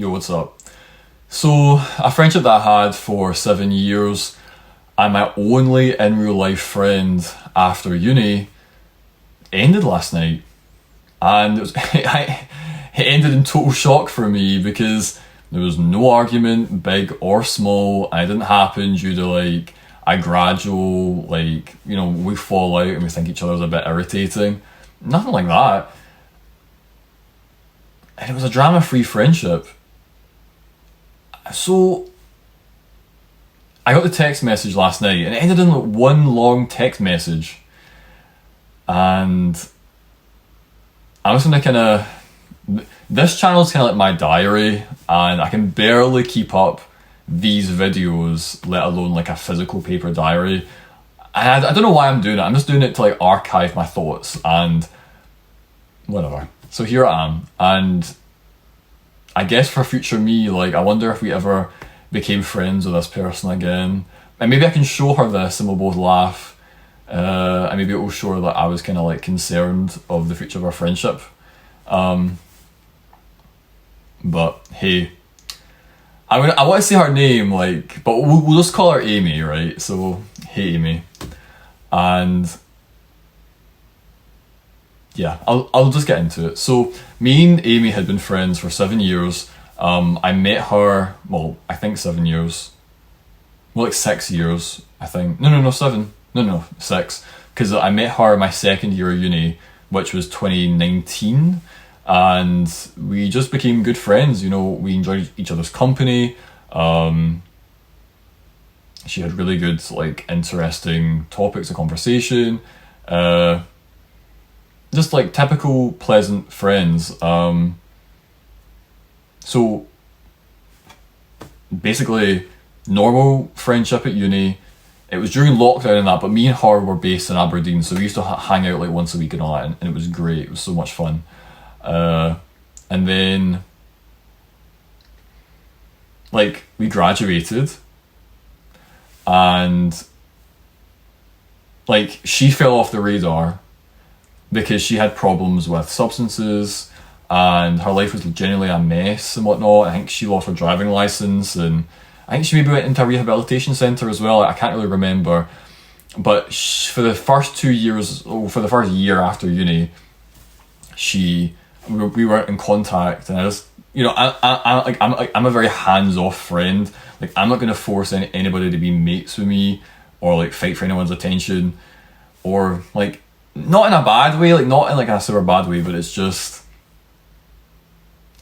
Yo, what's up? So, a friendship that I had for 7 years, and my only in real life friend after uni, ended last night. And it ended in total shock for me because there was no argument, big or small, and it didn't happen due to like a gradual, we fall out and we think each other's a bit irritating. Nothing like that. And it was a drama-free friendship. So, I got the text message last night, and it ended in like one long text message. And I'm just gonna this channel's kind of like my diary, and I can barely keep up these videos, let alone like a physical paper diary. And I don't know why I'm doing it. I'm just doing it to like archive my thoughts and whatever. So here I am, and I guess for future me, like, I wonder if we ever became friends with this person again. And maybe I can show her this and we'll both laugh. And maybe it will show her that I was kind of like concerned of the future of our friendship. But hey, I want to say her name, like, but we'll just call her Amy, right? So, hey Amy. And yeah, I'll just get into it. So, me and Amy had been friends for 7 years. I met her, well, I think 7 years. Well, like 6 years, I think. No, 7. No, 6. Because I met her my second year of uni, which was 2019. And we just became good friends, we enjoyed each other's company. She had really good, like, interesting topics of conversation. Just like typical pleasant friends. So basically normal friendship at uni. It was during lockdown and that, but me and her were based in Aberdeen, so we used to hang out like once a week and all that, and it was great. It was so much fun. And then like we graduated, and like she fell off the radar because she had problems with substances and her life was generally a mess and whatnot. I think she lost her driving license, and I think she maybe went into a rehabilitation centre as well. I can't really remember. But for the first 2 years, for the first year after uni, we weren't in contact, and I just, I'm a very hands-off friend. Like, I'm not going to force anybody to be mates with me or like fight for anyone's attention, or like, not in a bad way, like not in like a super bad way, but it's just,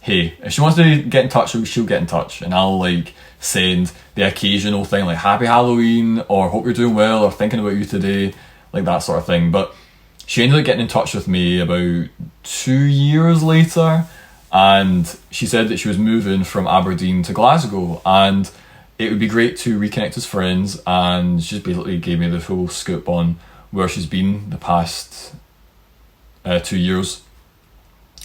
hey, if she wants to get in touch, she'll get in touch, and I'll like send the occasional thing like Happy Halloween or hope you're doing well or thinking about you today, like that sort of thing. But she ended up getting in touch with me about 2 years later, and she said that she was moving from Aberdeen to Glasgow and it would be great to reconnect as friends, and she just basically gave me the full scoop on where she's been the past 2 years.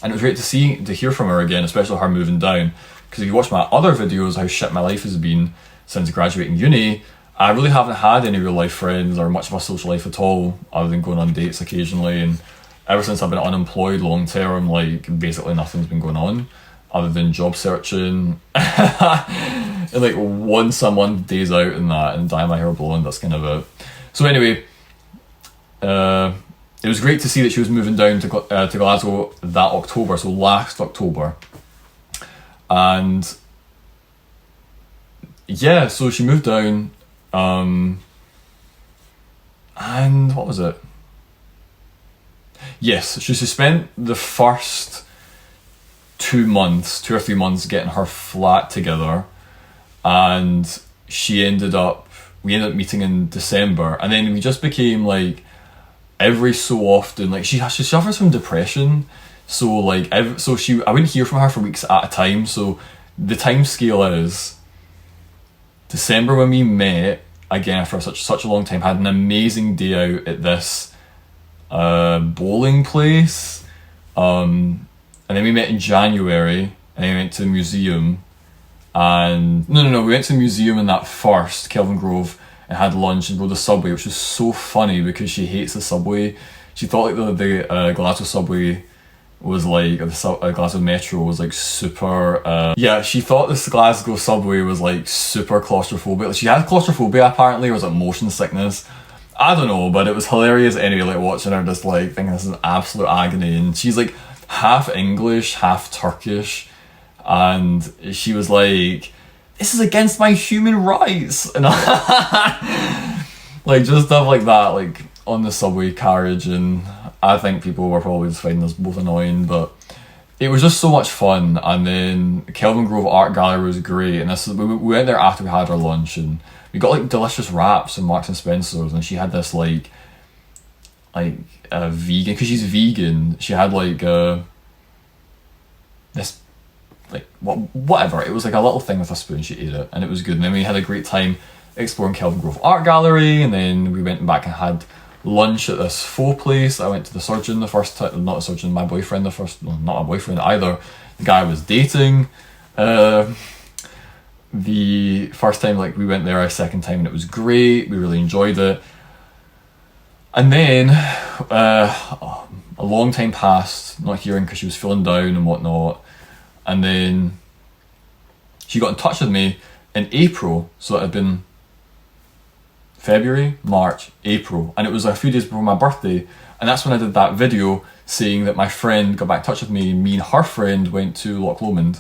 And it was great to hear from her again, especially her moving down, because if you watch my other videos how shit my life has been since graduating uni, I really haven't had any real life friends or much of a social life at all, other than going on dates occasionally. And ever since I've been unemployed long term, like basically nothing's been going on other than job searching and like once a month days out and that, and dye my hair blonde. That's kind of it. So anyway, it was great to see that she was moving down to Glasgow that October, so last October. And yeah, so she moved down, and what was it? Yes, so she spent the first 2 or 3 months getting her flat together, and we ended up meeting in December, and then we just became like every so often, like she suffers from depression, so like I wouldn't hear from her for weeks at a time. So the time scale is December when we met again after such a long time, had an amazing day out at this bowling place, and then we met in January, and then we went to the museum, and no, we went to the museum in that first, Kelvin Grove, and had lunch and rode the subway, which was so funny because she hates the subway. She thought like the Glasgow subway was like the Glasgow Metro was like super. Yeah, she thought this Glasgow subway was like super claustrophobic. Like, she had claustrophobia apparently, or was it motion sickness? I don't know, but it was hilarious anyway. Like watching her just like thinking this is an absolute agony, and she's like half English, half Turkish, and she was like, "This is against my human rights," and like just stuff like that, like on the subway carriage, and I think people were probably just finding this both annoying, but it was just so much fun. And then Kelvin Grove Art Gallery was great, and we went there after we had our lunch, and we got like delicious wraps and Marks and Spencer's, and she had this like a vegan, because she's vegan, she had like this like whatever, it was like a little thing with a spoon, she ate it and it was good. And then we had a great time exploring Kelvin Grove Art Gallery, and then we went back and had lunch at this faux place. I went to the surgeon the first time, not a surgeon, my boyfriend the first, well, not my boyfriend either, the guy I was dating. The first time, like we went there a second time and it was great, we really enjoyed it. And then a long time passed, not hearing, because she was feeling down and whatnot, and then she got in touch with me in April, so it had been February, March, April, and it was a few days before my birthday, and that's when I did that video saying that my friend got back in touch with me, and her friend went to Loch Lomond,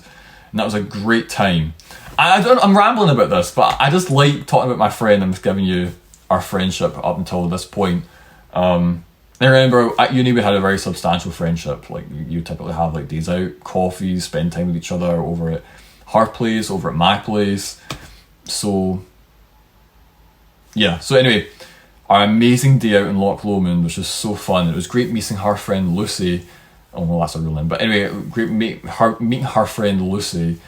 and that was a great time. I'm rambling about this, but I just like talking about my friend and just giving you our friendship up until this point. I remember at uni we had a very substantial friendship, like you typically have like days out, coffees, spend time with each other over at her place, over at my place, so yeah, so anyway, our amazing day out in Loch Lomond was just so fun. It was great meeting her friend Lucy. Oh well, that's a real name, but anyway, great meeting her friend Lucy.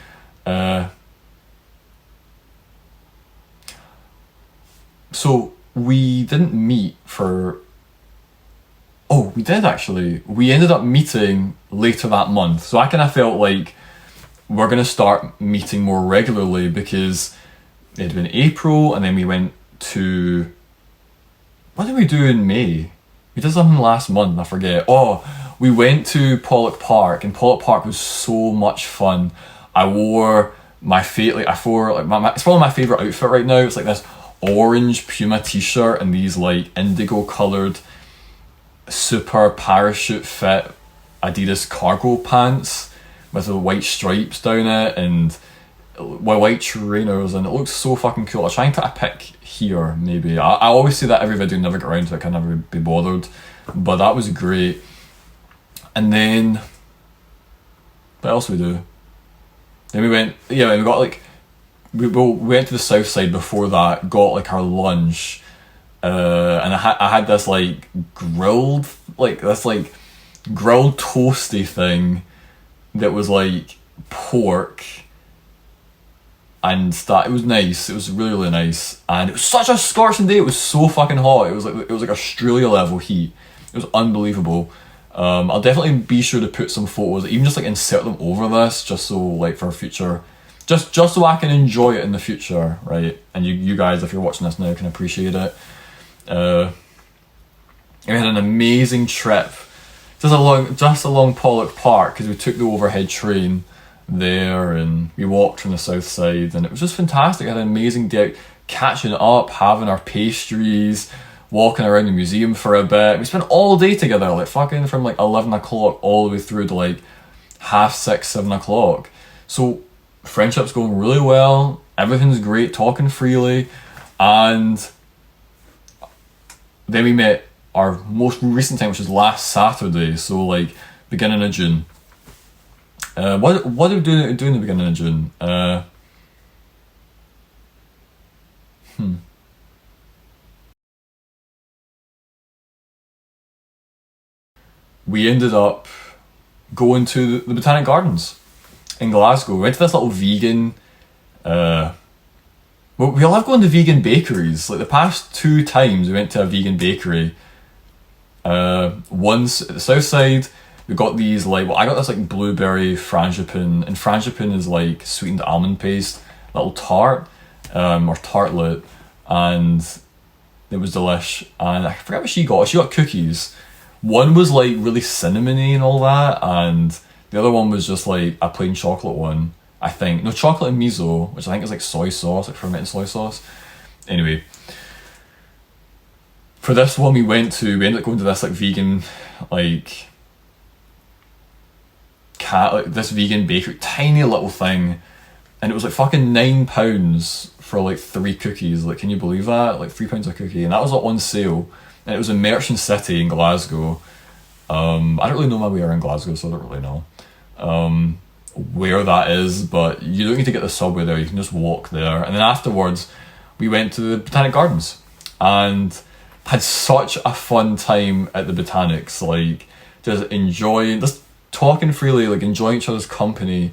So we didn't meet for... Oh, we did actually. We ended up meeting later that month. So I kind of felt like we're going to start meeting more regularly, because it had been April, and then we went to... What did we do in May? We did something last month, I forget. Oh, we went to Pollock Park, and Pollock Park was so much fun. I wore my favorite, it's probably my favourite outfit right now. It's like this orange Puma t-shirt and these like indigo coloured super parachute fit Adidas cargo pants with the white stripes down it, and white trainers, and it looks so fucking cool. I'll try and put a pic here maybe. I always say that every video, never get around to it, I can never be bothered, but that was great. And then what else we do? Then we went, yeah, we got like, we went to the south side before that, got like our lunch, and I had this like grilled toasty thing that was like pork and that. It was nice, it was really, really nice, and it was such a scorching day. It was so fucking hot. It was like Australia level heat. It was unbelievable. I'll definitely be sure to put some photos, even just like insert them over this, just so like for future, just so I can enjoy it in the future, right? And you guys, if you're watching this now, can appreciate it. We had an amazing trip just along Pollock Park, because we took the overhead train there and we walked from the south side, and it was just fantastic. I had an amazing day out, catching up, having our pastries, walking around the museum for a bit. We spent all day together, like fucking from like 11 o'clock all the way through to like 6:30, 7 o'clock. So friendship's going really well, everything's great, talking freely. And then we met our most recent time, which was last Saturday, so like beginning of June. What did we do in the beginning of June? We ended up going to the Botanic Gardens in Glasgow. We went to this little vegan... Well, we love going to vegan bakeries. Like the past 2 times we went to a vegan bakery. Once at the south side, we got these like, well, I got this like blueberry frangipane, and frangipane is like sweetened almond paste, little tart, or tartlet, and it was delish. And I forget what she got. She got cookies. One was like really cinnamony and all that, and the other one was just like a plain chocolate one, I think. No, chocolate and miso, which I think is like soy sauce, like fermented soy sauce. Anyway, for this one we ended up going to this like vegan, like this vegan bakery, tiny little thing, and it was like fucking £9 for like 3 cookies. Like, can you believe that? Like £3 a cookie, and that was like on sale, and it was in Merchant City in Glasgow. I don't really know my way around Glasgow, so I don't really know where that is, but you don't need to get the subway there, you can just walk there. And then afterwards we went to the Botanic Gardens and had such a fun time at the Botanics, like just enjoying, just talking freely, like enjoying each other's company,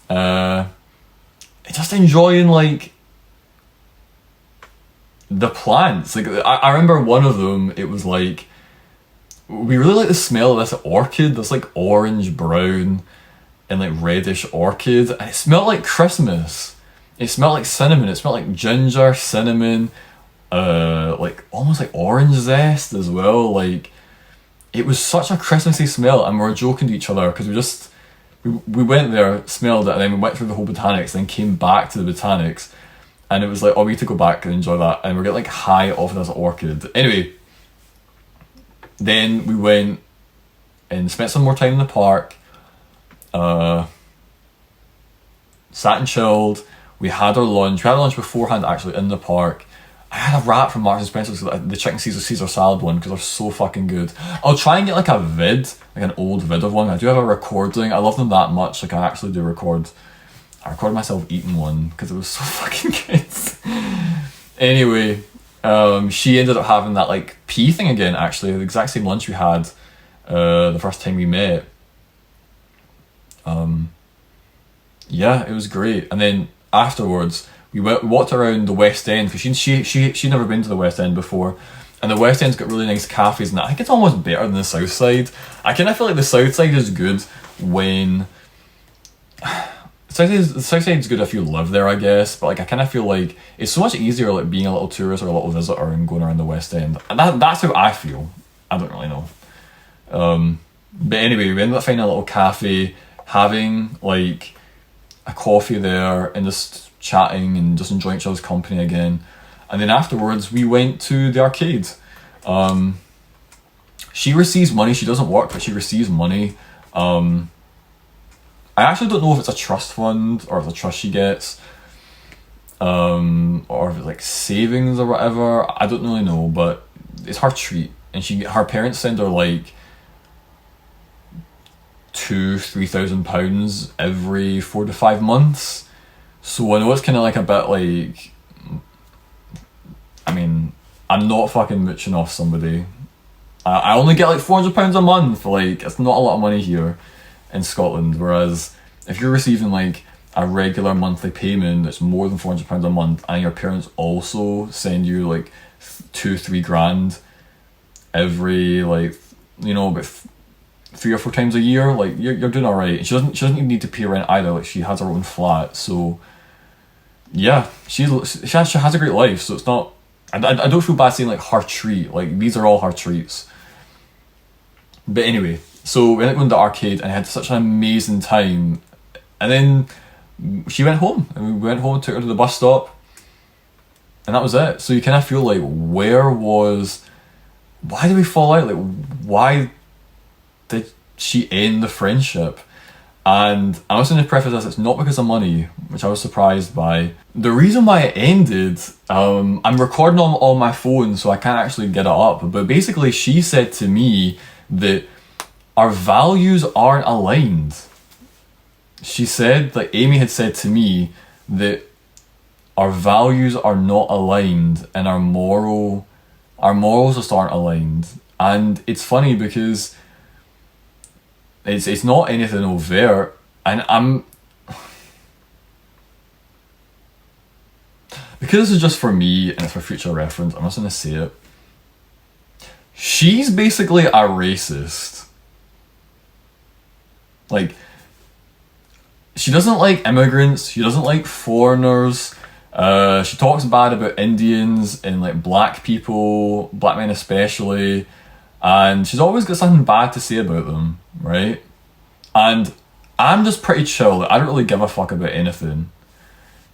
just enjoying like the plants. Like I remember one of them, it was like, we really like the smell of this orchid that's like orange brown and like reddish orchid, and it smelled like Christmas. It smelled like cinnamon, it smelled like ginger, cinnamon, like almost like orange zest as well. Like it was such a Christmassy smell, and we were joking to each other because we went there, smelled it, and then we went through the whole Botanics, then came back to the Botanics, and it was like, oh, we need to go back and enjoy that, and we're getting like high off this orchid. Anyway, then we went and spent some more time in the park, sat and chilled. We had our lunch. We had lunch beforehand actually in the park. I had a wrap from Marks and Spencer's, the chicken Caesar salad one, because they're so fucking good. I'll try and get like a vid, like an old vid of one. I do have a recording. I love them that much. Like I actually do record. I recorded myself eating one because it was so fucking good. Anyway, she ended up having that like pea thing again, actually, the exact same lunch we had the first time we met. Yeah, it was great. And then afterwards we walked around the West End, because she'd never been to the West End before, and the West End's got really nice cafes and that. I think it's almost better than the South Side. I kind of feel like the South Side is good when the South Side's good if you live there, I guess, but like I kind of feel like it's so much easier like being a little tourist or a little visitor and going around the West End, and that's how I feel. I don't really know. But anyway, we ended up finding a little cafe, having like a coffee there and just chatting and just enjoying each other's company again. And then afterwards we went to the arcade. She receives money, she doesn't work, but she receives money. I actually don't know if it's a trust fund or if it's a trust she gets, or if it's like savings or whatever. I don't really know, but it's her treat, and her parents send her like £2,000-3,000 every 4 to 5 months. So I know it's kind of like a bit like, I mean, I'm not fucking mooching off somebody. I only get like £400 a month. Like, it's not a lot of money here in Scotland, whereas if you're receiving like a regular monthly payment that's more than £400 a month, and your parents also send you like 2-3 grand every, like, you know, about 3 or 4 times a year, like you're doing all right. She doesn't even need to pay rent either. Like, she has her own flat, so yeah, she has a great life. So it's not, I don't feel bad saying like her treat. Like, these are all her treats. But anyway, so we ended up going to the arcade and I had such an amazing time. And then she went home, and we went home, took her to the bus stop, and that was it. So you kind of feel like, why did we fall out? Like, why did she end the friendship? And I was going to preface this, it's not because of money, which I was surprised by. The reason why it ended, I'm recording on my phone, so I can't actually get it up, but basically she said to me that our values aren't aligned. She said, like Amy had said to me, that our values are not aligned and our morals just aren't aligned. And it's funny because it's not anything overt, and because this is just for me and it's for future reference, I'm just gonna say it. She's basically a racist. Like, she doesn't like immigrants, she doesn't like foreigners, she talks bad about Indians and like black people, black men especially. and she's always got something bad to say about them, right? And I'm just pretty chill. Like, I don't really give a fuck about anything.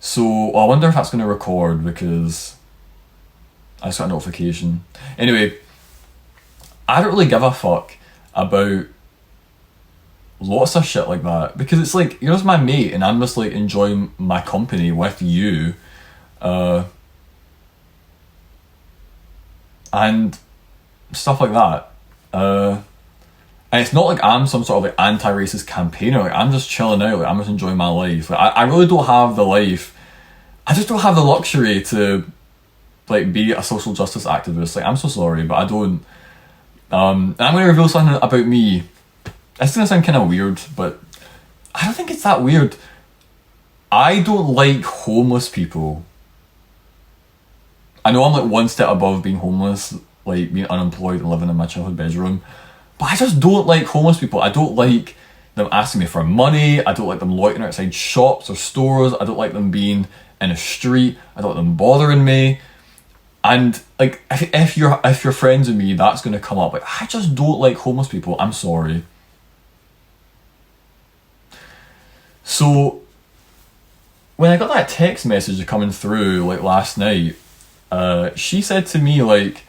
So I wonder if that's going to record, because I just got a notification. Anyway, I don't really give a fuck about lots of shit like that, because it's like, you're just my mate and I'm just like enjoying my company with you, and stuff like that. And it's not like I'm some sort of like anti-racist campaigner. Like, I'm just chilling out. Like, I'm just enjoying my life. Like, I really don't have the life. I just don't have the luxury to like be a social justice activist. Like, I'm so sorry, but I don't. And I'm going to reveal something about me. It's going to sound kind of weird, but I don't think it's that weird. I don't like homeless people. I know I'm like one step above being homeless, like being unemployed and living in my childhood bedroom, but I just don't like homeless people. I don't like them asking me for money. I don't like them loitering outside shops or stores. I don't like them being in a street. I don't like them bothering me. And like, if you're friends with me, that's going to come up. Like, I just don't like homeless people. I'm sorry. So when I got that text message coming through like last night, she said to me, like,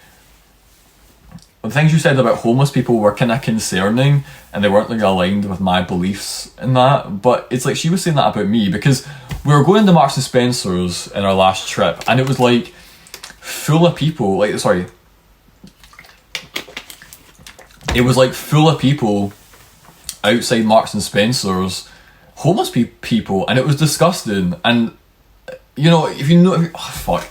the things you said about homeless people were kind of concerning, and they weren't like aligned with my beliefs in that. But it's like she was saying that about me, because we were going to Marks and Spencer's in our last trip, and it was like full of people. Like, sorry, it was like full of people outside Marks and Spencer's, homeless people, and it was disgusting. And you know, fuck,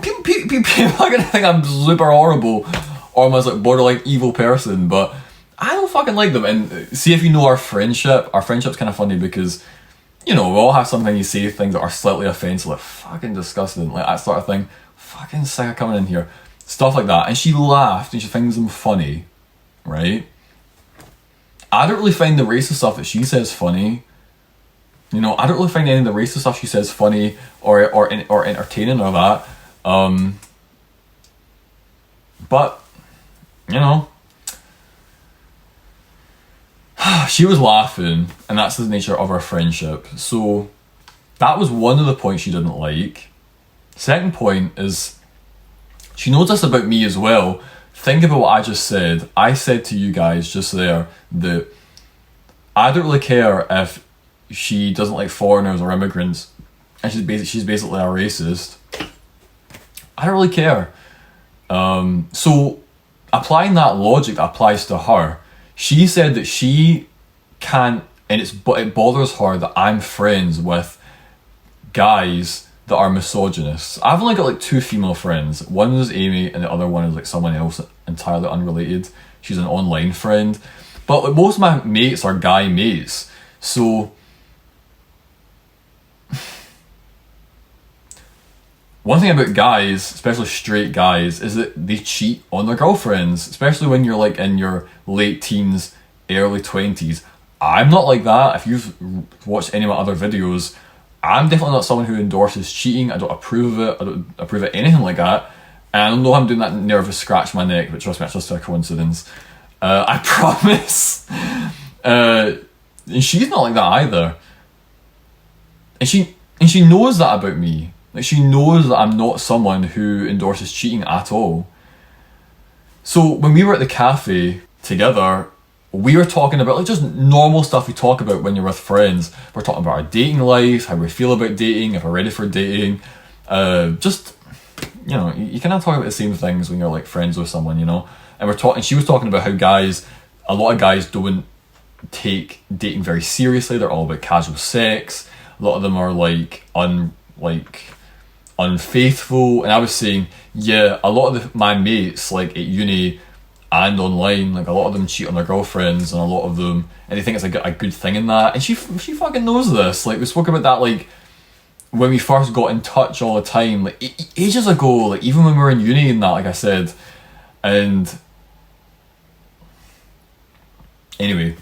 people are gonna think I'm super horrible, or I'm like borderline evil person, but I don't fucking like them. And see, if you know our friendship's kind of funny, because, you know, we all have sometimes you say things that are slightly offensive, like fucking disgusting, like that sort of thing. Fucking sick of coming in here. Stuff like that. And she laughed and she finds them funny, right? I don't really find the racist stuff that she says funny. You know, I don't really find any of the racist stuff she says funny or entertaining or that. But, you know, she was laughing, and that's the nature of our friendship. So that was one of the points she didn't like. Second point is, she knows this about me as well. Think about what I just said. I said to you guys just there that I don't really care if she doesn't like foreigners or immigrants, and she's basically a racist. I don't really care. So applying that logic that applies to her, she said that she can't, and it bothers her that I'm friends with guys that are misogynists. I've only got like 2 female friends. One is Amy, and the other one is like someone else entirely unrelated. She's an online friend. But like, most of my mates are guy mates. So one thing about guys, especially straight guys, is that they cheat on their girlfriends, especially when you're like in your late teens, early 20s. I'm not like that. If you've watched any of my other videos, I'm definitely not someone who endorses cheating. I don't approve of it. I don't approve of anything like that. And I know I'm doing that nervous scratch my neck, but trust me, it's just a coincidence. I promise. And she's not like that either. And she knows that about me. Like, she knows that I'm not someone who endorses cheating at all. So when we were at the cafe together, we were talking about like just normal stuff we talk about when you're with friends. We're talking about our dating life, how we feel about dating, if we're ready for dating. Just, you know, you kind of talk about the same things when you're like friends with someone, you know. And she was talking about how a lot of guys don't take dating very seriously. They're all about casual sex. A lot of them are like unfaithful. And I was saying, yeah, a lot of my mates, like at uni and online, like a lot of them cheat on their girlfriends, and a lot of them, and they think it's a good thing in that. And she fucking knows this. Like, we spoke about that like when we first got in touch all the time, like ages ago, like even when we were in uni and that, like I said. And anyway,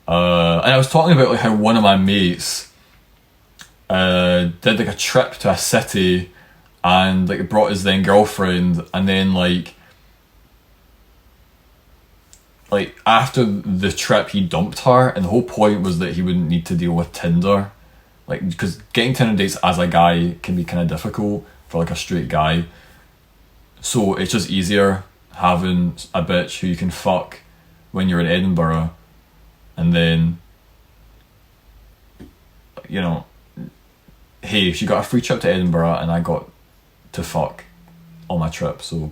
and I was talking about like how one of my mates did like a trip to a city, and like brought his then girlfriend, and then like like after the trip he dumped her, and the whole point was that he wouldn't need to deal with Tinder, like because getting Tinder dates as a guy can be kind of difficult for like a straight guy. So it's just easier having a bitch who you can fuck when you're in Edinburgh, and then, you know, hey, she got a free trip to Edinburgh and I got to fuck on my trip. So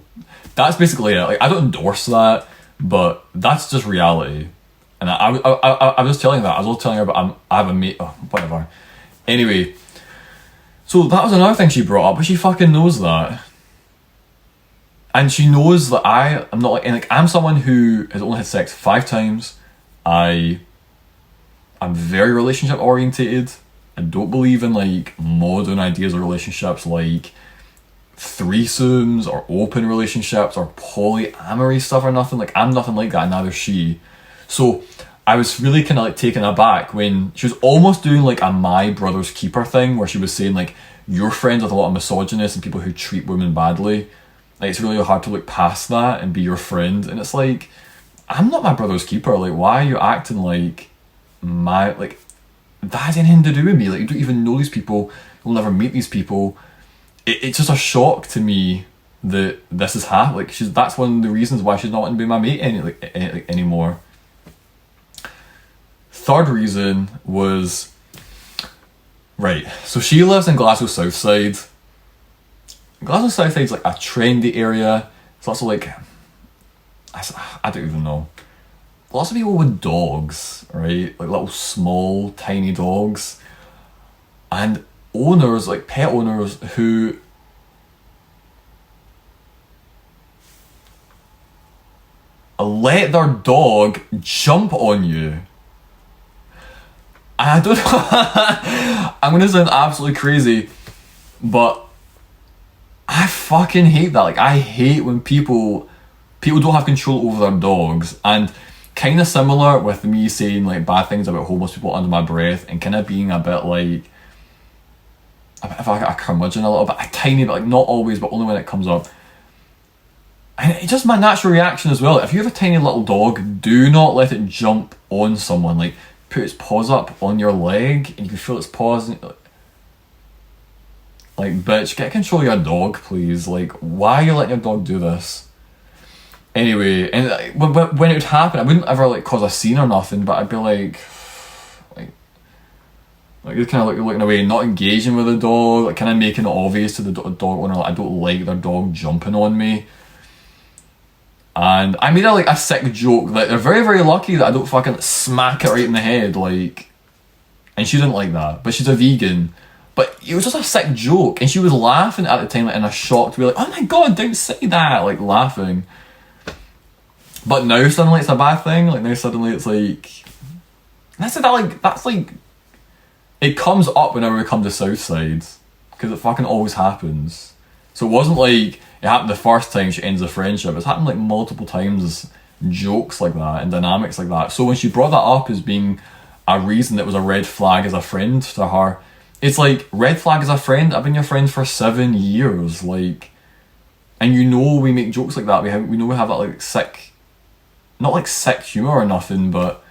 that's basically it. Like, I don't endorse that, but that's just reality. And I was telling her that. I was also telling her about I have a mate. Oh, whatever. Anyway, so that was another thing she brought up, but she fucking knows that. And she knows that I'm not like I'm someone who has only had sex 5 times. I'm very relationship orientated. I don't believe in like modern ideas of relationships like threesomes or open relationships or polyamory stuff or nothing. Like I'm nothing like that, and neither is she. So I was really kind of like taken aback when she was almost doing like a my brother's keeper thing, where she was saying like, you're friends with a lot of misogynists and people who treat women badly. Like it's really hard to look past that and be your friend. And it's like, I'm not my brother's keeper. Like, why are you acting like that has anything to do with me? Like, you don't even know these people. You'll never meet these people. It's just a shock to me that this is happening. Like, that's one of the reasons why she's not wanting to be my mate anymore. Third reason was, right, so she lives in Glasgow Southside. Glasgow Southside's like a trendy area. It's also like, I don't even know. Lots of people with dogs, right? Like little small, tiny dogs. And owners, like pet owners, who let their dog jump on you. I don't know. I'm going to sound absolutely crazy, but I fucking hate that. Like, I hate when people don't have control over their dogs. And kind of similar with me saying like bad things about homeless people under my breath, and kind of being a bit like a curmudgeon a little bit, a tiny bit, like not always, but only when it comes up. And it's just my natural reaction as well. If you have a tiny little dog, do not let it jump on someone. Like, put its paws up on your leg and you can feel its paws. Like, bitch, get control of your dog, please. Like, why are you letting your dog do this? Anyway, and when it would happen, I wouldn't ever like cause a scene or nothing, but I'd be like you're kind of like looking away, not engaging with the dog, like kind of making it obvious to the dog owner like I don't like their dog jumping on me. And I made a sick joke that they're very, very lucky that I don't fucking smack it right in the head, like. And she didn't like that, but she's a vegan. But it was just a sick joke, and she was laughing at the time, like in a shocked way, like, "Oh my god, don't say that!" Like laughing. But now suddenly it's a bad thing. Like now suddenly it's like, that's like, it comes up whenever we come to Southside, because it fucking always happens. So it wasn't like it happened the first time she ends a friendship. It's happened like multiple times, jokes like that and dynamics like that. So when she brought that up as being a reason that was a red flag as a friend to her, it's like, red flag as a friend? I've been your friend for 7 years, like, and you know we make jokes like that. We know we have that like sick, not like sick humour or nothing, but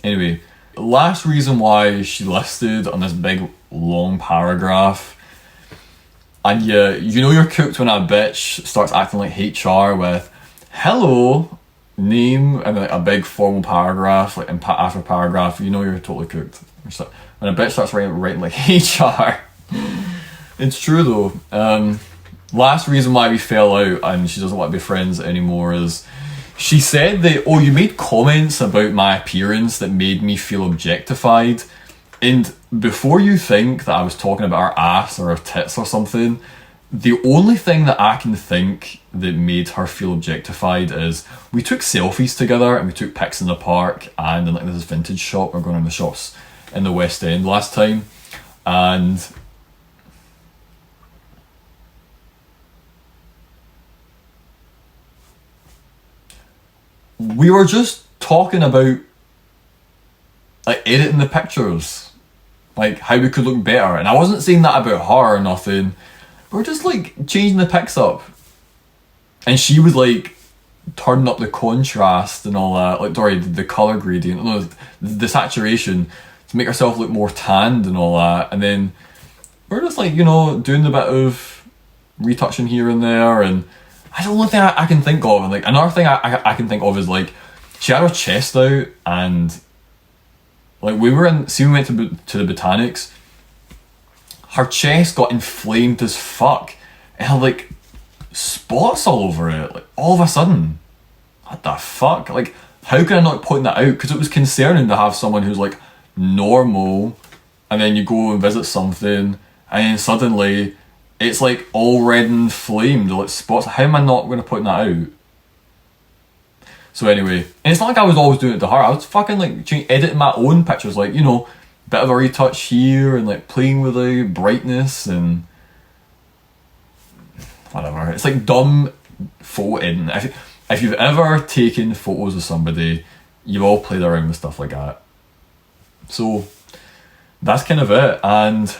anyway, last reason why she listed on this big long paragraph. And yeah, you know you're cooked when a bitch starts acting like HR with hello, name, and then like a big formal paragraph, like after paragraph, you know you're totally cooked. When a bitch starts writing like HR. It's true though. Last reason why we fell out and she doesn't want to be friends anymore is she said that, oh, you made comments about my appearance that made me feel objectified. And before you think that I was talking about her ass or her tits or something, the only thing that I can think that made her feel objectified is we took selfies together and we took pics in the park and in like this vintage shop. We're going in the shops in the West End last time, and we were just talking about like editing the pictures, like how we could look better. And I wasn't saying that about her or nothing. We're just like changing the pics up. And she was like turn up the contrast and all that, like, sorry, the colour gradient, no, the saturation to make herself look more tanned and all that, and then we're just like, you know, doing a bit of retouching here and there, and that's the only thing I can think of. And like another thing I can think of is like, she had her chest out, and like we went to the Botanics, her chest got inflamed as fuck, and had like spots all over it, like all of a sudden. What the fuck? Like, how can I not point that out? Because it was concerning to have someone who's like normal, and then you go and visit something, and then suddenly it's like all red and inflamed, like spots. How am I not going to point that out? So anyway, and it's not like I was always doing it to her. I was fucking like editing my own pictures, like, you know, bit of a retouch here, and like playing with the brightness and whatever. It's like dumb photo editing. If you've ever taken photos of somebody, you've all played around with stuff like that. So that's kind of it, and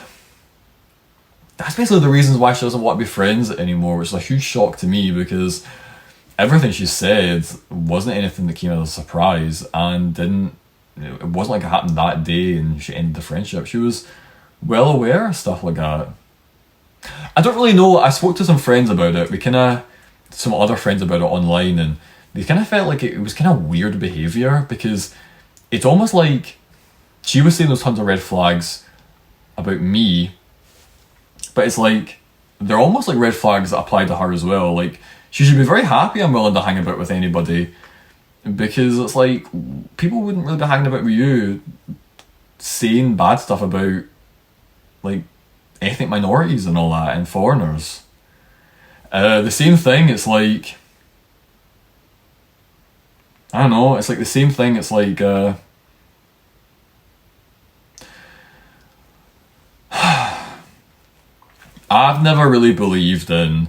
that's basically the reasons why she doesn't want to be friends anymore, which is a huge shock to me, because everything she said wasn't anything that came as a surprise, and it wasn't like it happened that day and she ended the friendship. She was well aware of stuff like that. I don't really know, I spoke to some friends about it, some other friends about it online, and they kind of felt like it was kind of weird behaviour, because it's almost like she was saying there's tons of red flags about me, but it's like they're almost like red flags that apply to her as well. Like, she should be very happy I'm willing to hang about with anybody, because it's like people wouldn't really be hanging about with you saying bad stuff about like ethnic minorities and all that and foreigners. The same thing, it's like, I don't know, it's like the same thing, it's like I've never believed in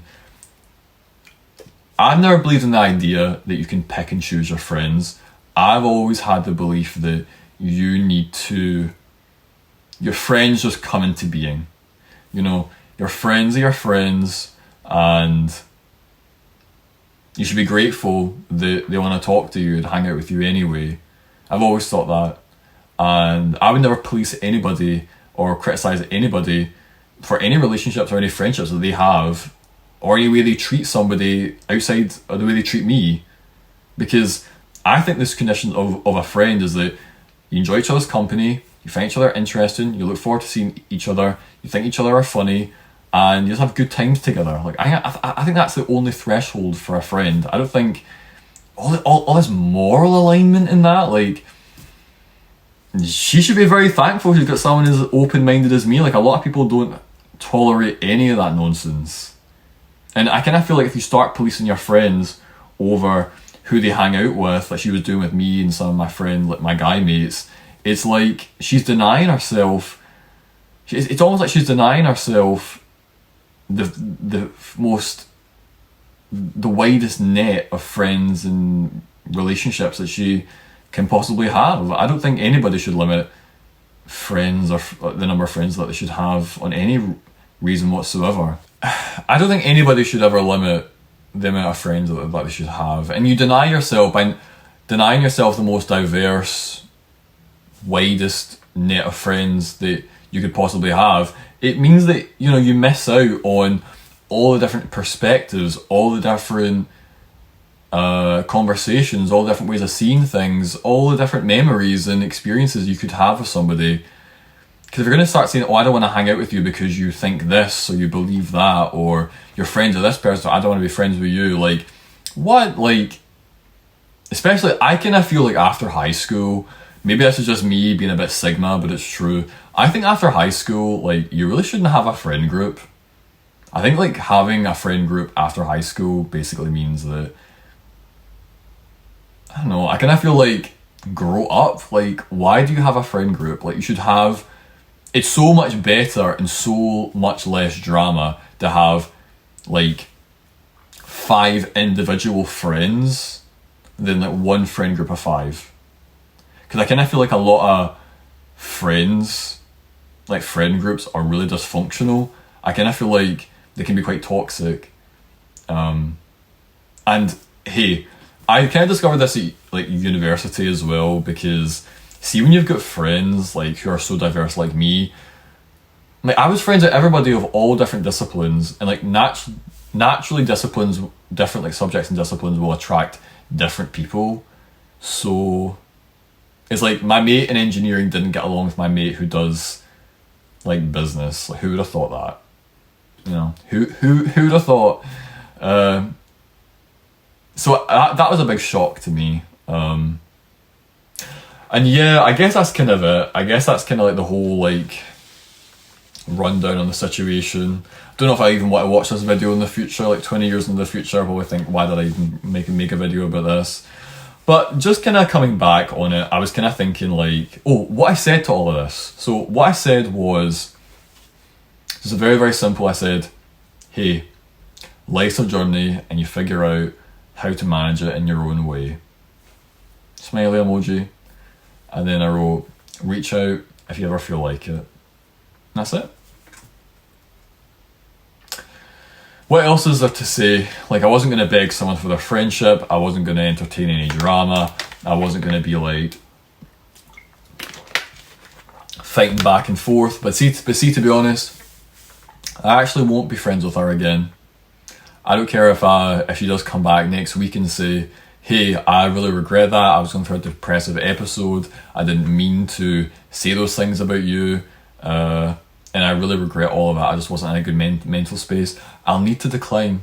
the idea that you can pick and choose your friends. I've always had the belief that your friends just come into being. You know, your friends are your friends, and you should be grateful that they want to talk to you and hang out with you anyway. I've always thought that. And I would never police anybody or criticise anybody for any relationships or any friendships that they have, or any way they treat somebody outside of the way they treat me. Because I think this condition of a friend is that you enjoy each other's company, you find each other interesting, you look forward to seeing each other, you think each other are funny, and you just have good times together. Like, I think that's the only threshold for a friend. I don't think all this moral alignment in that, like, she should be very thankful she's got someone as open-minded as me. Like, a lot of people don't tolerate any of that nonsense. And I kind of feel like if you start policing your friends over who they hang out with, like she was doing with me and some of my friends, like my guy mates, it's like she's denying herself. It's almost like she's denying herself the widest net of friends and relationships that she can possibly have. I don't think anybody should limit friends or the number of friends that they should have on any reason whatsoever. I don't think anybody should ever limit the amount of friends that they should have. And you deny yourself by denying yourself the most diverse, widest net of friends that you could possibly have. It means that, you know, you miss out on all the different perspectives, all the different conversations, all the different ways of seeing things, all the different memories and experiences you could have with somebody. Because if you're going to start saying, oh, I don't want to hang out with you because you think this, or you believe that, or you're friends with this person, so I don't want to be friends with you, like, what? Like, especially, I kind of feel like after high school, maybe this is just me being a bit Sigma, but it's true. I think after high school, like, you really shouldn't have a friend group. I think, like, having a friend group after high school basically means that, I don't know, I kind of feel like, grow up. Like, why do you have a friend group? Like, you should have, it's so much better and so much less drama to have, like, 5 individual friends than, like, one friend group of 5. Because I kind of feel like a lot of friends, like, friend groups are really dysfunctional. I kind of feel like they can be quite toxic. And, hey, I kind of discovered this at like university as well, because see, when you've got friends like who are so diverse like me, like I was friends with everybody of all different disciplines, and like naturally disciplines, different like subjects and disciplines will attract different people. So it's like my mate in engineering didn't get along with my mate who does like business. Like, who would have thought that? You know, who would have thought? So that was a big shock to me. And yeah, I guess that's kind of it. I guess that's kind of like the whole like rundown on the situation. I don't know if I even want to watch this video in the future, like 20 years in the future. I'll probably think, why did I even make a video about this? But just kind of coming back on it, I was kind of thinking like, oh, what I said to all of this. So what I said was, this is very, very simple. I said, hey, life's a journey and you figure out how to manage it in your own way. Smiley emoji. And then I wrote, reach out if you ever feel like it. And that's it. What else is there to say? Like, I wasn't going to beg someone for their friendship. I wasn't going to entertain any drama. I wasn't going to be like fighting back and forth. But see, to be honest, I actually won't be friends with her again. I don't care if she does come back next week and say, hey, I really regret that. I was going through a depressive episode. I didn't mean to say those things about you. And I really regret all of that. I just wasn't in a good mental space. I'll need to decline.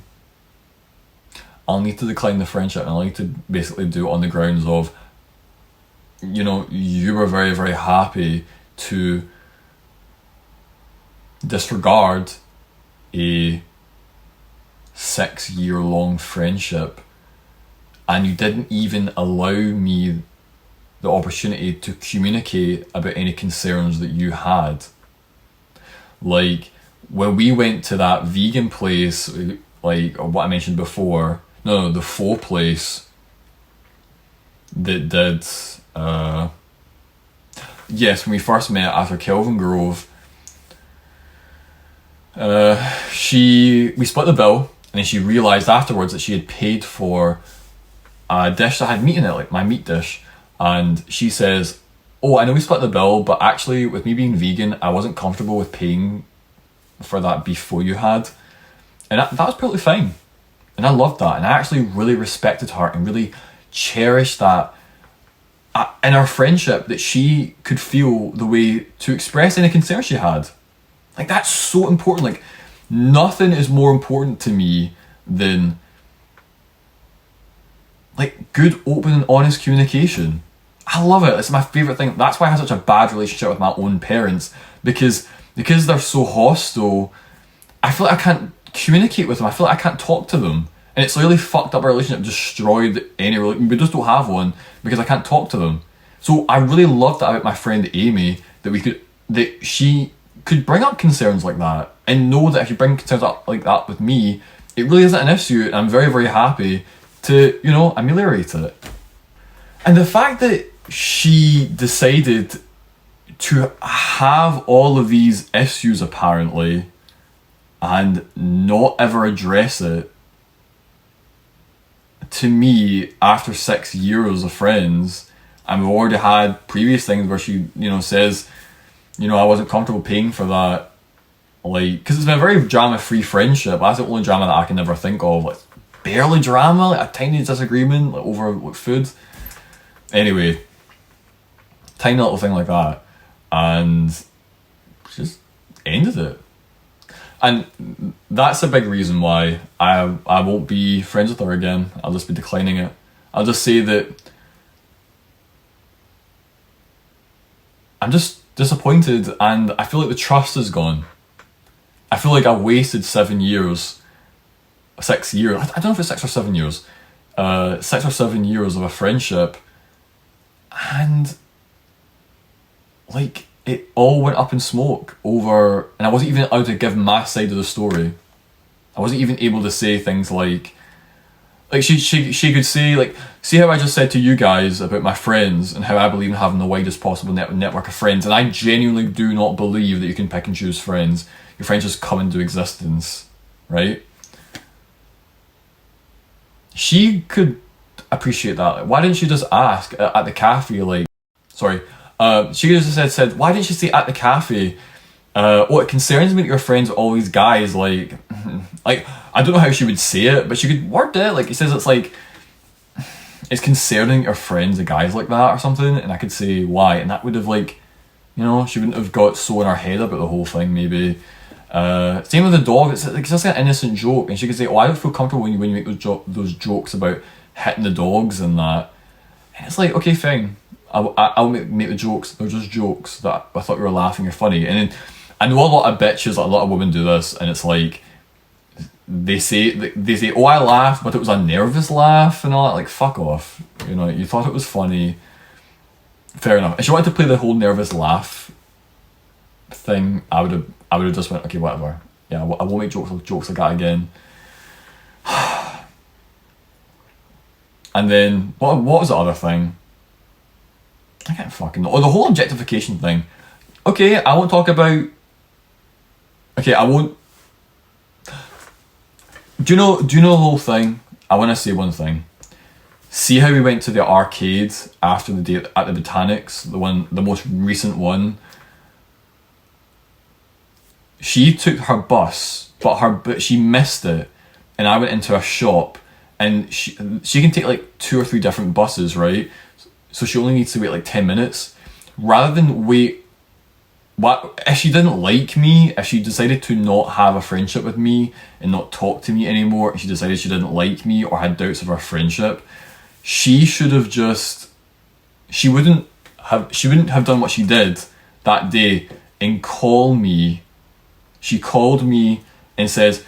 I'll need to decline the friendship, and I'll need to basically do it on the grounds of, you know, you were very, very happy to disregard a 6-year-long friendship, and you didn't even allow me the opportunity to communicate about any concerns that you had. Like, when we went to that vegan place, like what I mentioned before, no, the pho place that did, yes, when we first met after Kelvin Grove, we split the bill, and then she realised afterwards that she had paid for a dish that had meat in it, like my meat dish, and she says, oh, I know we split the bill, but actually with me being vegan, I wasn't comfortable with paying for that beef pho you had. And that was perfectly fine. And I loved that. And I actually really respected her and really cherished that in our friendship, that she could feel the way to express any concern she had. Like, that's so important. Like, nothing is more important to me than like good, open and honest communication. I love it. It's my favourite thing. That's why I have such a bad relationship with my own parents, because they're so hostile. I feel like I can't communicate with them. I feel like I can't talk to them. And it's really fucked up our relationship, destroyed any relationship. We just don't have one because I can't talk to them. So I really love that about my friend Amy, that she could bring up concerns like that and know that if you bring concerns up like that with me, it really isn't an issue, and I'm very, very happy to, you know, ameliorate it. And the fact that she decided to have all of these issues apparently and not ever address it, to me, after 6 years of friends, and we've already had previous things where she, you know, says, you know, I wasn't comfortable paying for that, like, because it's been a very drama-free friendship. That's the only drama that I can ever think of, like, barely drama, like a tiny disagreement, like, over like, food. Anyway, tiny little thing like that, and just ended it. And that's a big reason why I won't be friends with her again. I'll just be declining it. I'll just say that I'm just disappointed, and I feel like the trust is gone. I feel like I wasted 7 years, 6 years, I don't know if it's 6 or 7 years, 6 or 7 years of a friendship, and like it all went up in smoke over, and I wasn't even allowed to give my side of the story. I wasn't even able to say things like she could say, like, see how I just said to you guys about my friends and how I believe in having the widest possible network of friends, and I genuinely do not believe that you can pick and choose friends. Your friends just come into existence, right? She could appreciate that. Like, why didn't you just ask at the cafe? Like, sorry, she just said, why didn't you say at the cafe? Oh, it concerns me that you're friends with all these guys. Like, like I don't know how she would say it, but she could word it. Like, it says it's like, it's concerning your friends with guys like that or something, and I could say why, and that would have like, you know, she wouldn't have got so in her head about the whole thing maybe. Same with the dog. It's just like an innocent joke, and she could say, "Oh, I don't feel comfortable when you make those jokes about hitting the dogs and that." And it's like, okay, fine. I'll make the jokes. They're just jokes that I thought you were laughing or funny. And then I know a lot of bitches, like a lot of women do this, and it's like they say, "Oh, I laughed, but it was a nervous laugh," and all that. Like, fuck off. You know, you thought it was funny. Fair enough. If she wanted to play the whole nervous laugh thing, I would have just went, okay, whatever. Yeah, I won't make jokes like that again. And then what was the other thing? I can't fucking know. Oh, the whole objectification thing. Okay, I won't talk about. Okay, I won't. Do you know the whole thing? I want to say one thing. See how we went to the arcade after the date at the Botanics, the most recent one. She took her bus, but she missed it, and I went into a shop, and she can take like 2 or 3 different buses, right? So she only needs to wait like 10 minutes, rather than wait. What if she didn't like me? If she decided to not have a friendship with me and not talk to me anymore, and she decided she didn't like me or had doubts of our friendship, she should have just. She wouldn't have done what she did that day and call me. She called me and says,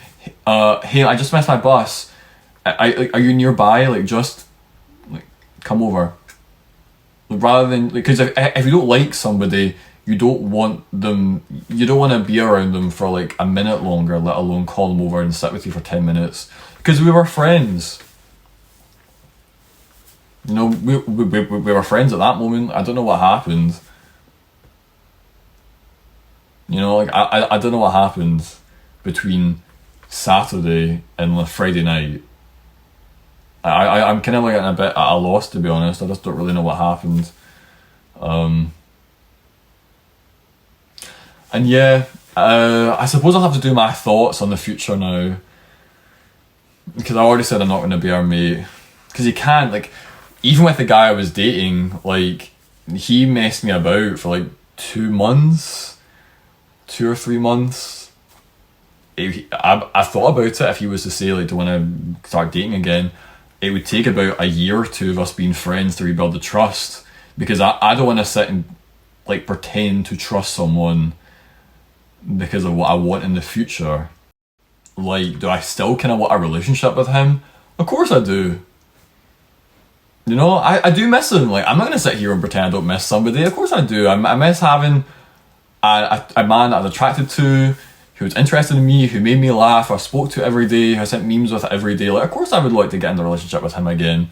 "Hey, I just missed my bus. Are you nearby? Like, just like come over." Rather than, because if you don't like somebody, you don't want to be around them for like a minute longer, let alone call them over and sit with you for 10 minutes. Because we were friends. You know, we were friends at that moment. I don't know what happened. You know, like I don't know what happened between Saturday and Friday night. I'm kind of like a bit at a loss, to be honest. I just don't really know what happened. And yeah, I suppose I'll have to do my thoughts on the future now. Because I already said I'm not going to be her mate. Because you can't, like, even with the guy I was dating, like, he messed me about for like 2 months. 2 or 3 months. I thought about it. If he was to say, like, do you want to start dating again, it would take about a year or 2 of us being friends to rebuild the trust. Because I don't want to sit and like pretend to trust someone because of what I want in the future. Like, do I still kind of want a relationship with him? Of course I do. You know, I do miss him. Like, I'm not going to sit here and pretend I don't miss somebody. Of course I do. I miss having a man that I was attracted to, who was interested in me, who made me laugh, I spoke to every day, who I sent memes with every day. Like, of course I would like to get in a relationship with him again.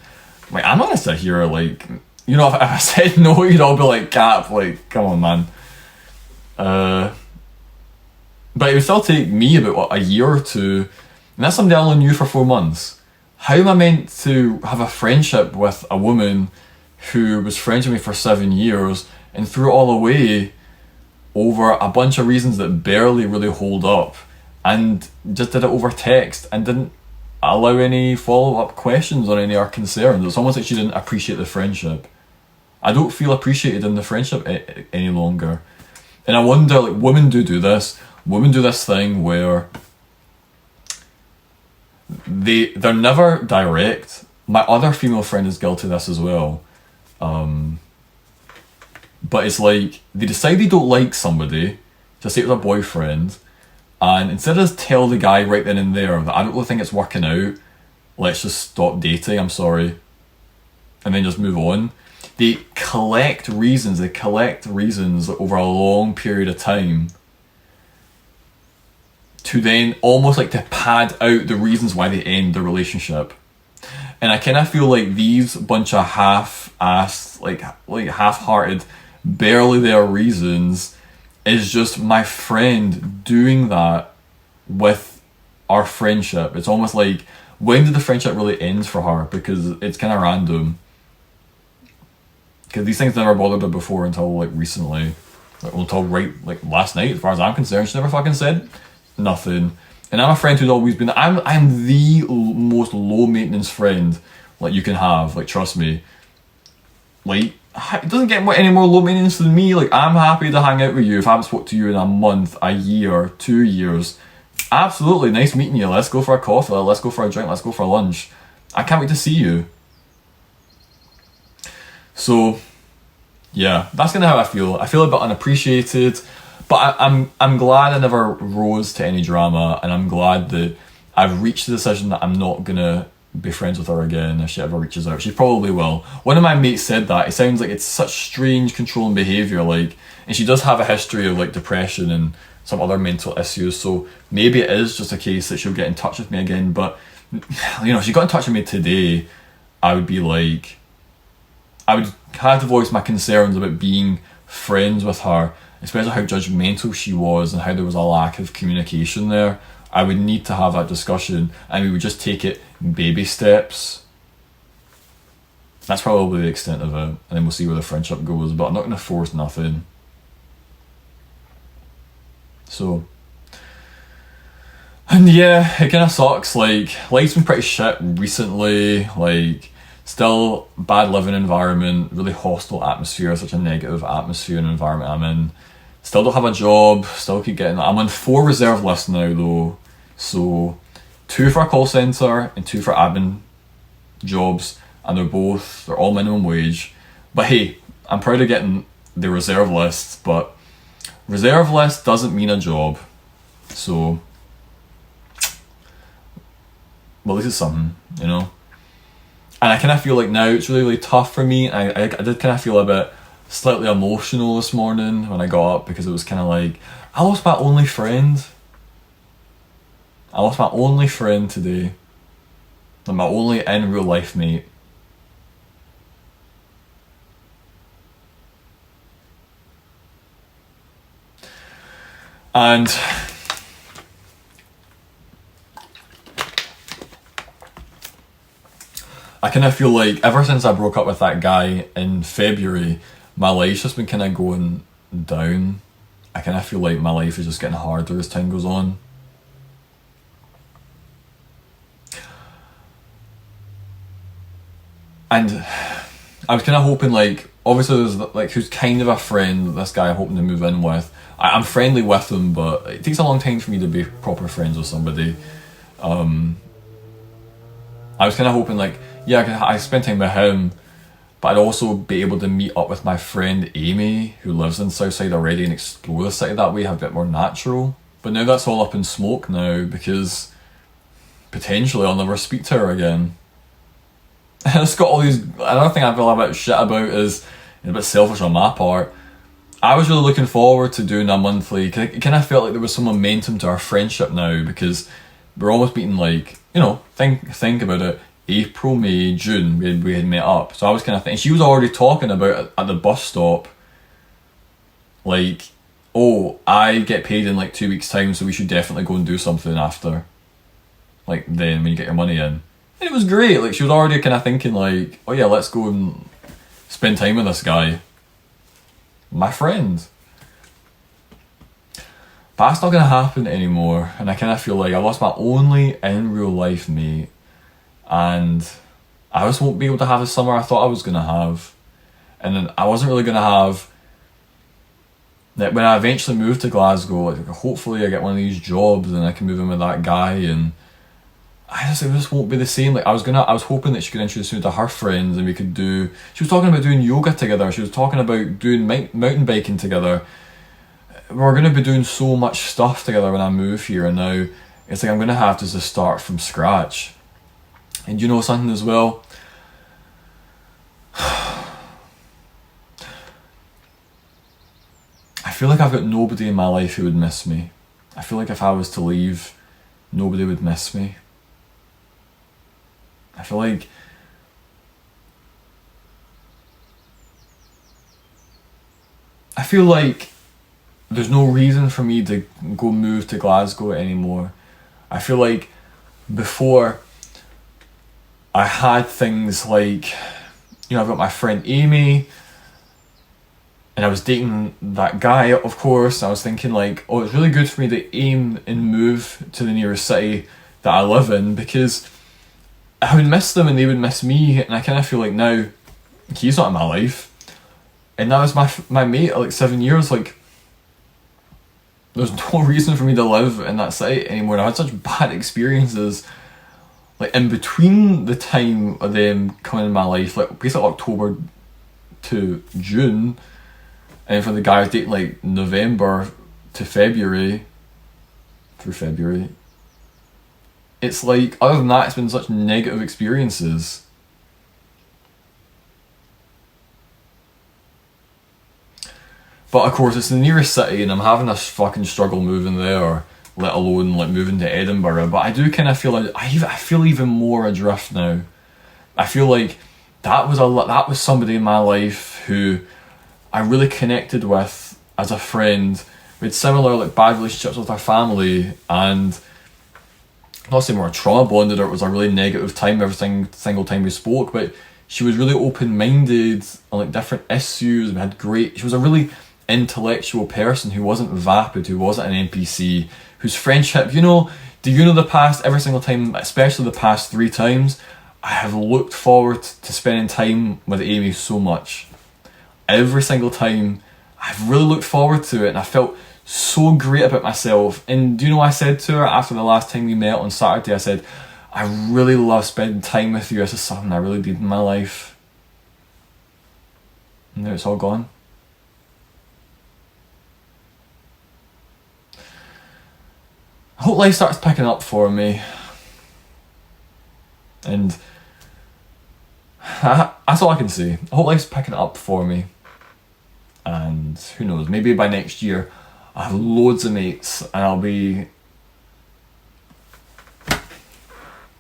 Like, I'm not going to sit here, like, you know, if I said no, you'd all be like, Cap, like, come on, man. But it would still take me about, what, a year or 2, and that's somebody I only knew for 4 months. How am I meant to have a friendship with a woman who was friends with me for 7 years and threw it all away over a bunch of reasons that barely really hold up, and just did it over text and didn't allow any follow-up questions on any of our concerns? It's almost like she didn't appreciate the friendship. I don't feel appreciated in the friendship any longer. And I wonder, like, women do this. Women do this thing where they're never direct. My other female friend is guilty of this as well. But it's like, they decide they don't like somebody, just say it was a boyfriend, and instead of just tell the guy right then and there that I don't really think it's working out, let's just stop dating, I'm sorry, and then just move on, they collect reasons over a long period of time to then almost like to pad out the reasons why they end the relationship. And I kind of feel like these bunch of half-assed, like half-hearted, barely there reasons is just my friend doing that with our friendship. It's almost like when did the friendship really end for her? Because it's kind of random. Because these things never bothered her before until like recently. Like, until right like last night, as far as I'm concerned. She never fucking said nothing. And I'm a friend who's always been, I'm the most low maintenance friend like you can have, like trust me. Like, it doesn't get any more low maintenance than me. Like, I'm happy to hang out with you if I haven't spoke to you in a month, a year, 2 years. Absolutely, nice meeting you. Let's go for a coffee, let's go for a drink, let's go for lunch. I can't wait to see you. So, yeah, that's kind of how I feel. I feel a bit unappreciated, but I'm glad I never rose to any drama, and I'm glad that I've reached the decision that I'm not gonna be friends with her again if she ever reaches out. She probably will. One of my mates said that. It sounds like it's such strange controlling behaviour, like, and she does have a history of like depression and some other mental issues, so maybe it is just a case that she'll get in touch with me again. But you know, if she got in touch with me today, I would be like, I would have to voice my concerns about being friends with her, especially how judgmental she was and how there was a lack of communication there. I would need to have that discussion, and we would just take it baby steps. That's probably the extent of it, and then we'll see where the friendship goes, but I'm not going to force nothing. So, and yeah, it kind of sucks. Like, life's been pretty shit recently. Like, still bad living environment, really hostile atmosphere, such a negative atmosphere and environment I'm in. Still don't have a job, still keep getting, I'm on 4 reserve lists now though. So 2 for a call centre and 2 for admin jobs, and they're all minimum wage. But hey, I'm proud of getting the reserve lists, but reserve list doesn't mean a job. So, well, this is something, you know. And I kind of feel like now it's really, really tough for me. I did kind of feel a bit slightly emotional this morning when I got up, because it was kind of like, I lost my only friend. I lost my only friend today. And my only in real life mate. And I kind of feel like ever since I broke up with that guy in February, my life's just been kind of going down. I kind of feel like my life is just getting harder as time goes on. And I was kind of hoping, like, obviously there's like, who's kind of a friend, this guy I'm hoping to move in with. I'm friendly with him, but it takes a long time for me to be proper friends with somebody. I was kind of hoping, like, yeah, I spend time with him, but I'd also be able to meet up with my friend Amy, who lives in Southside already, and explore the city that way, have a bit more natural. But now that's all up in smoke now, because potentially I'll never speak to her again. And it's got all these, another thing I feel a bit shit about is, a bit selfish on my part, I was really looking forward to doing a monthly, cause it kind of felt like there was some momentum to our friendship now, because we're almost meeting, like, you know, think about it, April, May, June, we had met up. So I was kind of thinking, she was already talking about it at the bus stop, like, oh, I get paid in like 2 weeks time, so we should definitely go and do something after, like, then when you get your money in. And it was great, like, she was already kind of thinking like, oh yeah, let's go and spend time with this guy, my friend. But that's not going to happen anymore, and I kind of feel like I lost my only in real life mate, and I just won't be able to have the summer I thought I was going to have. And then I wasn't really going to have, that when I eventually move to Glasgow, like, hopefully I get one of these jobs and I can move in with that guy, and it just won't be the same. Like, I was hoping that she could introduce me to her friends, and we could do, she was talking about doing yoga together, she was talking about doing mountain biking together. We're going to be doing so much stuff together when I move here, and now it's like I'm going to have to just start from scratch. And you know something as well? I feel like I've got nobody in my life who would miss me. I feel like if I was to leave, nobody would miss me. I feel like there's no reason for me to go move to Glasgow anymore. I feel like before, I had things like, I've got my friend Amy, and I was dating that guy, of course. I was thinking like, oh, it's really good for me to aim and move to the nearest city that I live in, because I would miss them and they would miss me, and I kind of feel like now he's not in my life, and that was my mate at like 7 years. Like, there's no reason for me to live in that city anymore. I had such bad experiences, like in between the time of them coming in my life, like basically October to June, and for the guy I was dating like November to February, through February. It's like, other than that, it's been such negative experiences. But of course, it's the nearest city, and I'm having a fucking struggle moving there, let alone like moving to Edinburgh. But I do kind of feel like I feel even more adrift now. I feel like that was somebody in my life who I really connected with as a friend. We had similar like bad relationships with our family, and I'm not saying we were trauma bonded or it was a really negative time every single time we spoke, but she was really open-minded on like different issues. She was a really intellectual person who wasn't vapid, who wasn't an NPC, whose friendship, the past, every single time, especially the past 3 times, I have looked forward to spending time with Amy so much. Every single time, I've really looked forward to it, and I felt so great about myself. And do you know what I said to her after the last time we met on Saturday? I said, I really love spending time with you. This is something I really did in my life. And now it's all gone. I hope life starts picking up for me. And that's all I can say. I hope life's picking up for me. And who knows, maybe by next year I have loads of mates and I'll be